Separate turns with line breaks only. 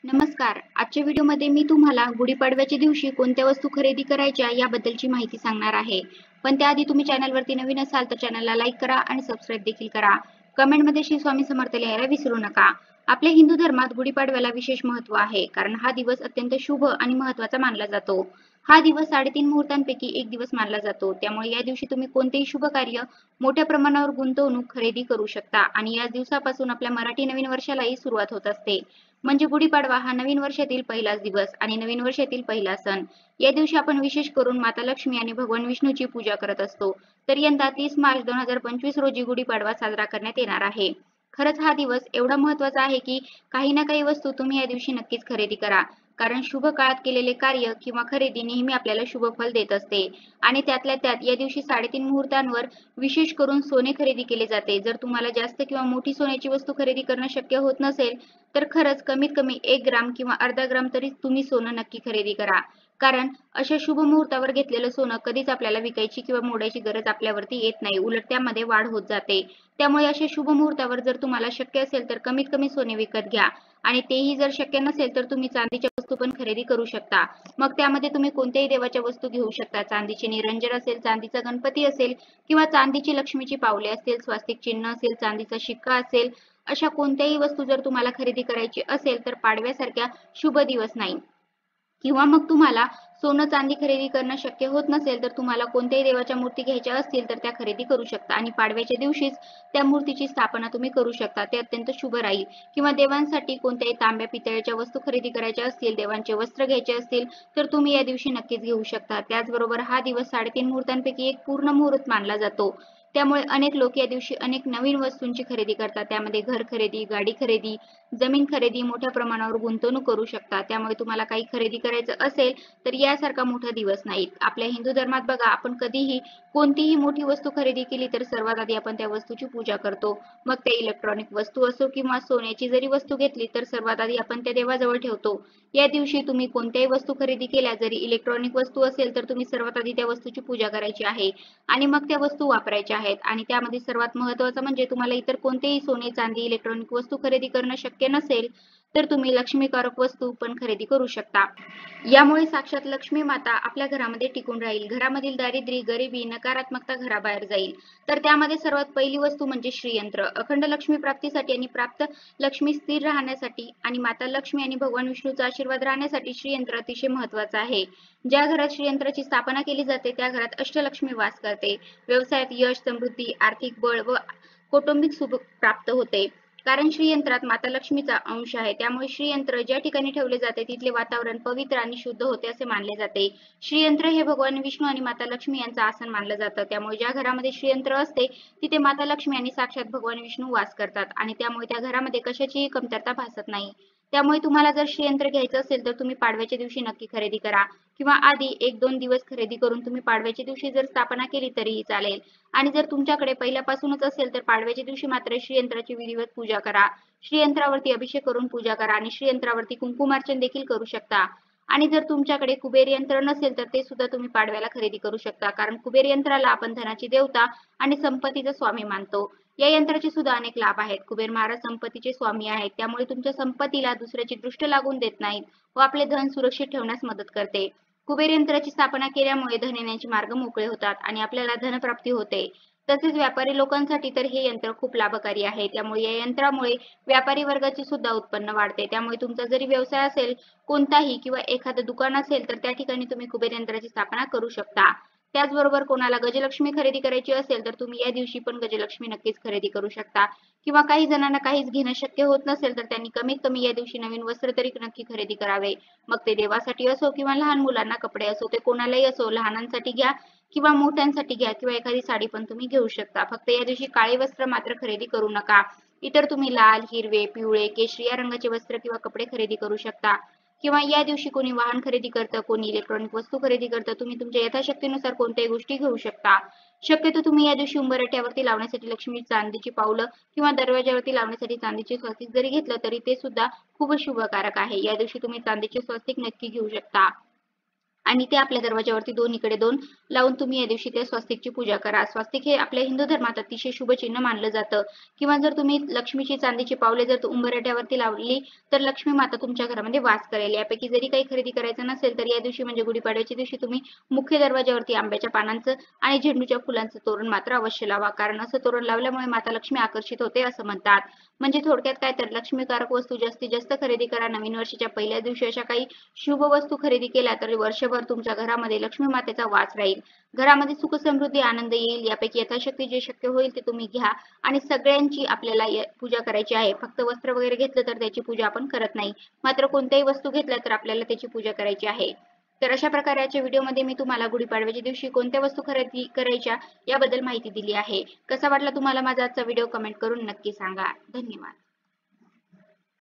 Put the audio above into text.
नमस्कार. आजच्या व्हिडिओमध्ये मी तुम्हाला गुढीपाडव्याच्या दिवशी कोणत्या वस्तू खरेदी करायच्या याबद्दलची माहिती सांगणार आहे. पण त्याआधी तुम्ही चॅनलवरती नवीन असाल तर चॅनलला लाईक करा आणि सबस्क्राईब देखील करा. कमेंटमध्ये श्री स्वामी समर्थ लिहायला विसरू नका. आपल्या हिंदू धर्मात गुढीपाडव्याला विशेष महत्त्व आहे, कारण हा दिवस अत्यंत शुभ आणि महत्त्वाचा मानला जातो. हा दिवस 3.5 मुहूर्तांपैकी एक दिवस मानला जातो. त्यामुळे या दिवशी तुम्ही कोणतेही शुभ कार्य, मोठ्या प्रमाणावर गुंतवणूक, खरेदी करू शकता आणि या दिवसापासून आपल्या मराठी नवीन वर्षालाही सुरुवात होत असते. म्हणजे गुढीपाडवा हा नवीन वर्षातील पहिलाच दिवस आणि नवीन वर्षातील पहिला सण. या दिवशी आपण विशेष करून माता लक्ष्मी आणि भगवान विष्णूची पूजा करत असतो. तर यंदा 30 मार्च 2025 रोजी गुढीपाडवा साजरा करण्यात येणार आहे. खरंच हा दिवस एवढा महत्त्वाचा आहे की काही ना काही वस्तू तुम्ही या दिवशी नक्कीच खरेदी करा. कारण शुभ काळात केलेले कार्य किंवा खरेदी नेहमी आपल्याला शुभ फल देत असते. आणि त्यातल्या त्यात या दिवशी 3.5 मुहूर्तांवर विशेष करून सोने खरेदी केले जाते. जर तुम्हाला जास्त किंवा मोठी सोन्याची वस्तू खरेदी करणं शक्य होत नसेल, तर खरंच कमीत कमी 1 ग्राम किंवा अर्धा ग्राम तरी तुम्ही सोनं नक्की खरेदी करा. कारण अशा शुभ मुहूर्तावर घेतलेलं सोनं कधीच आपल्याला विकायची किंवा मोडायची गरज आपल्यावरती येत नाही. उलट त्यामध्ये वाढ होत जाते. त्यामुळे अशा शुभ मुहूर्तावर जर तुम्हाला शक्य असेल तर कमीत कमी सोने विकत घ्या. आणि तेही जर शक्य नसेल तर तुम्ही चांदीच्या वस्तू पण खरेदी करू शकता. मग त्यामध्ये तुम्ही कोणत्याही देवाच्या वस्तू घेऊ शकता. चांदीचे निरंजन असेल, चांदीचा गणपती असेल किंवा चांदीची लक्ष्मीची पावले असतील, स्वास्तिक चिन्ह असेल, चांदीचा शिक्का असेल, अशा कोणत्याही वस्तू जर तुम्हाला खरेदी करायची असेल तर पाडव्यासारख्या शुभ दिवस नाही किंवा मग तुम्हाला सोनं चांदी खरेदी करणं शक्य होत नसेल तर तुम्हाला कोणत्याही देवाच्या मूर्ती घ्यायच्या असतील तर त्या खरेदी करू शकता आणि पाडव्याच्या दिवशीच त्या मूर्तीची स्थापना तुम्ही करू शकता. ते अत्यंत शुभ राहील. किंवा देवांसाठी कोणत्याही तांब्या पितळेच्या वस्तू खरेदी करायच्या असतील, देवांचे वस्त्र घ्यायचे असतील तर तुम्ही या दिवशी नक्कीच घेऊ शकता. त्याचबरोबर हा दिवस 3.5 मुहूर्तांपैकी एक पूर्ण मुहूर्त मानला जातो. त्यामुळे अनेक लोक या दिवशी अनेक नवीन वस्तूंची खरेदी करतात. त्यामध्ये घर खरेदी, गाडी खरेदी, जमीन खरेदी, मोठ्या प्रमाणावर गुंतवणूक करू शकता. त्यामुळे तुम्हाला काही खरेदी करायचं असेल तर यासारखा मोठा दिवस नाही. आपल्या हिंदू धर्मात बघा, आपण कधीही कोणतीही मोठी वस्तू खरेदी केली तर सर्वात आधी आपण त्या वस्तूची पूजा करतो. मग ते इलेक्ट्रॉनिक वस्तू असो किंवा सोन्याची जरी वस्तू घेतली तर सर्वात आधी आपण त्या देवाजवळ ठेवतो. या दिवशी तुम्ही कोणत्याही वस्तू खरेदी केल्या, जरी इलेक्ट्रॉनिक वस्तू असेल तर तुम्ही सर्वात आधी त्या वस्तूची पूजा करायची आहे आणि मग त्या वस्तू वापरायच्या आहेत. आणि त्यामध्ये सर्वात महत्त्वाचं म्हणजे तुम्हाला इतर कोणतेही सोने, चांदी, इलेक्ट्रॉनिक वस्तू खरेदी करणं शक्य नसेल तर तुम्ही लक्ष्मीकारक वस्तू पण खरेदी करू शकता. यामुळे साक्षात लक्ष्मी माता आपल्या घरामध्ये टिकून राहील. घरामधील दारिद्र्य, गरिबी, नकारात्मकता घराबाहेर जाईल. तर त्यामध्ये सर्वात पहिली वस्तू म्हणजे श्रीयंत्र. अखंड लक्ष्मी प्राप्तीसाठी आणि प्राप्त लक्ष्मी स्थिर राहण्यासाठी आणि माता लक्ष्मी आणि भगवान विष्णूचा आशीर्वाद राहण्यासाठी श्रीयंत्र अतिशय महत्त्वाचं आहे. ज्या घरात श्रीयंत्राची स्थापना केली जाते त्या घरात अष्टलक्ष्मी वास करते. व्यवसायात यश, समृद्धी, आर्थिक बळ व कौटुंबिक सुख प्राप्त होते. कारण श्रीयंत्रात माता लक्ष्मीचा अंश आहे. त्यामुळे श्रीयंत्र ज्या ठिकाणी ठेवले जाते तिथले वातावरण पवित्र आणि शुद्ध होते असे मानले जाते. श्रीयंत्र हे भगवान विष्णू आणि माता लक्ष्मी यांचं आसन मानलं जातं. त्यामुळे ज्या घरामध्ये श्रीयंत्र असते तिथे माता लक्ष्मी आणि साक्षात भगवान विष्णू वास करतात आणि त्यामुळे त्या घरामध्ये कशाचीही कमतरता भासत नाही. त्यामुळे तुम्हाला जर श्रीयंत्र घ्यायचं असेल तर तुम्ही पाडव्याच्या दिवशी नक्की खरेदी करा किंवा आधी 1-2 दिवस खरेदी करून तुम्ही पाडव्याच्या दिवशी जर स्थापना केली तरीही चालेल. आणि जर तुमच्याकडे पहिल्यापासूनच असेल तर पाडव्याच्या दिवशी मात्र श्रीयंत्राची विधिवत पूजा करा. श्रीयंत्रावरती अभिषेक करून पूजा करा आणि श्रीयंत्रावरती कुंकुमार्चन देखील करू शकता. आणि जर तुमच्याकडे कुबेर यंत्र नसेल तर ते सुद्धा तुम्ही पाडव्याला खरेदी करू शकता. कारण कुबेर यंत्राला आपण धनाची देवता आणि संपत्तीचा स्वामी मानतो. या यंत्राचे सुद्धा अनेक लाभ आहेत. कुबेर महाराज संपत्तीचे स्वामी आहेत. त्यामुळे तुमच्या संपत्तीला दुसऱ्याची दृष्ट लागून देत नाहीत व आपले धन सुरक्षित ठेवण्यास मदत करते. कुबेर यंत्राची स्थापना केल्यामुळे धन येण्याचे मार्ग मोकळे होतात आणि आपल्याला धनप्राप्ती होते. तसेच व्यापारी लोकांसाठी तर हे यंत्र खूप लाभकारी आहे. त्यामुळे या यंत्रामुळे व्यापारी वर्गाचे सुद्धा उत्पन्न वाढते. त्यामुळे तुमचा जरी व्यवसाय असेल कोणताही किंवा एखादं दुकान असेल तर त्या ठिकाणी तुम्ही कुबेर यंत्राची स्थापना करू शकता. त्याचबरोबर कोणाला गजलक्ष्मी खरेदी करायची असेल तर तुम्ही या दिवशी पण गजलक्ष्मी नक्कीच खरेदी करू शकता. किंवा काही जणांना काहीच घेणं शक्य होत नसेल तर त्यांनी कमीत कमी या दिवशी नवीन वस्त्र तरी नक्की खरेदी करावे. मग ते देवासाठी असो किंवा लहान मुलांना कपडे असो, ते कोणालाही असो, लहानांसाठी घ्या किंवा मोठ्यांसाठी घ्या किंवा एखादी साडी पण तुम्ही घेऊ शकता. फक्त या दिवशी काळे वस्त्र मात्र खरेदी करू नका. इतर तुम्ही लाल, हिरवे, पिवळे, केशरी या रंगाचे वस्त्र किंवा कपडे खरेदी करू शकता. किंवा या दिवशी कोणी वाहन खरेदी करतं, कोणी इलेक्ट्रॉनिक वस्तू खरेदी करतं. तुम्ही तुमच्या यथाशक्तीनुसार कोणत्याही गोष्टी घेऊ शकता. शक्यतो तुम्ही या दिवशी उंबरठ्यावरती लावण्यासाठी लक्ष्मी चांदीची पावलं किंवा दरवाज्यावरती लावण्यासाठी चांदीचे स्वस्तिक जरी घेतलं तरी ते सुद्धा खूप शुभकारक आहे. या दिवशी तुम्ही चांदीचे स्वस्तिक नक्की घेऊ शकता. आणि ते आपल्या दरवाजावरती दोन्हीकडे 2 लावून तुम्ही या दिवशी त्या स्वस्तिकची पूजा करा. स्वस्तिक हे आपल्या हिंदू धर्मात अतिशय शुभ चिन्ह मानलं जातं. किंवा जर तुम्ही लक्ष्मीची चांदीची पावले जर उंबरठ्यावरती लावली तर लक्ष्मी माता तुमच्या घरामध्ये वास करेल. यापैकी जरी काही खरेदी करायचं नसेल तर या दिवशी म्हणजे गुढीपाडव्याच्या दिवशी तुम्ही मुख्य दरवाजावरती आंब्याच्या पानांचं आणि झेंडूच्या फुलांचं तोरण मात्र अवश्य लावा. कारण असं तोरण लावल्यामुळे माता लक्ष्मी आकर्षित होते असं म्हणतात. म्हणजे थोडक्यात काय तर लक्ष्मीकारक वस्तू जास्तीत जास्त खरेदी करा. नवीन वर्षाच्या पहिल्या दिवशी अशा काही शुभ वस्तू खरेदी केल्या तर वर्षभर तुमच्या घरामध्ये लक्ष्मी मातेचा वास राहील. घरामध्ये सुख समृद्धी आनंद येईल. यापैकी यथाशक्ती जे शक्य होईल ते तुम्ही घ्या आणि सगळ्यांची आपल्याला पूजा करायची आहे. फक्त वस्त्र वगैरे घेतलं तर त्याची पूजा आपण करत नाही. मात्र कोणत्याही वस्तू घेतल्या तर आपल्याला त्याची पूजा करायची आहे. तर अशा प्रकारे आजच्या व्हिडिओमध्ये मी तुम्हाला गुढीपाडव्याच्या दिवशी कोणत्या वस्तू खरेदी करायच्या याबद्दल माहिती दिली आहे. कसा वाटला तुम्हाला माझा आजचा व्हिडिओ कमेंट करून नक्की सांगा. धन्यवाद.